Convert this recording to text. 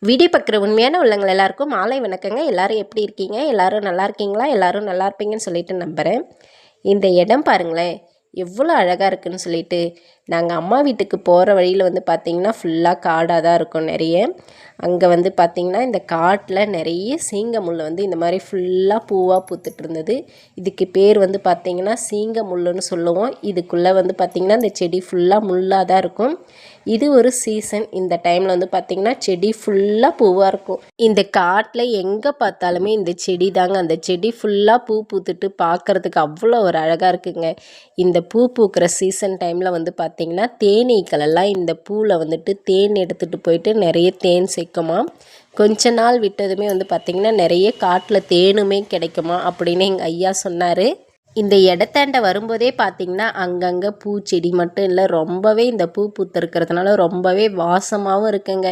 Video பார்க்குற உண்மையான உள்ளவங்க எல்லாருக்கும் மாலை வணக்கங்க. எல்லாரும் எப்படி இருக்கீங்க? எல்லாரும் நல்லா இருக்கீங்களா? எல்லாரும் நல்லா இருப்பீங்கன்னு சொல்லிட்டு நம்புகிறேன். இந்த இடம் பாருங்களேன், எவ்வளோ அழகாக இருக்குன்னு சொல்லிட்டு. நாங்கள் அம்மா வீட்டுக்கு போகிற வழியில் வந்து பார்த்திங்கன்னா ஃபுல்லாக காடாக தான் இருக்கும் நிறைய. அங்கே வந்து பார்த்திங்கன்னா இந்த காட்டில் நிறைய சீங்கமுள் வந்து இந்த மாதிரி ஃபுல்லாக பூவாக பூத்துட்டு இருந்தது. இதுக்கு பேர் வந்து பார்த்திங்கன்னா சீங்கமுள்ளுன்னு சொல்லுவோம். இதுக்குள்ளே வந்து பார்த்திங்கன்னா இந்த செடி ஃபுல்லாக முள்ளாக தான் இருக்கும். இது ஒரு சீசன். இந்த டைமில் வந்து பார்த்திங்கன்னா செடி ஃபுல்லாக பூவாக இருக்கும். இந்த காட்டில் எங்கே பார்த்தாலுமே இந்த செடி தாங்க. அந்த செடி ஃபுல்லாக பூ பூத்துட்டு பார்க்குறதுக்கு அவ்வளோ ஒரு அழகாக இருக்குங்க. இந்த பூ பூக்கிற சீசன் டைமில் வந்து பார்த்திங்கன்னா தேனீக்கள் எல்லாம் இந்த பூவில் வந்துட்டு தேன் எடுத்துகிட்டு போயிட்டு நிறைய தேன் சேர்க்குமா. கொஞ்ச நாள் விட்டதுமே வந்து பார்த்திங்கன்னா நிறைய காட்டில் தேனுமே கிடைக்குமா அப்படின்னு எங்கள் ஐயா சொன்னார். இந்த இடத்தாண்ட வரும்போதே பார்த்திங்கன்னா அங்கங்கே பூச்செடி மட்டும் இல்லை, ரொம்பவே இந்த பூ பூத்து இருக்கிறதுனால ரொம்பவே வாசமாகவும் இருக்குங்க.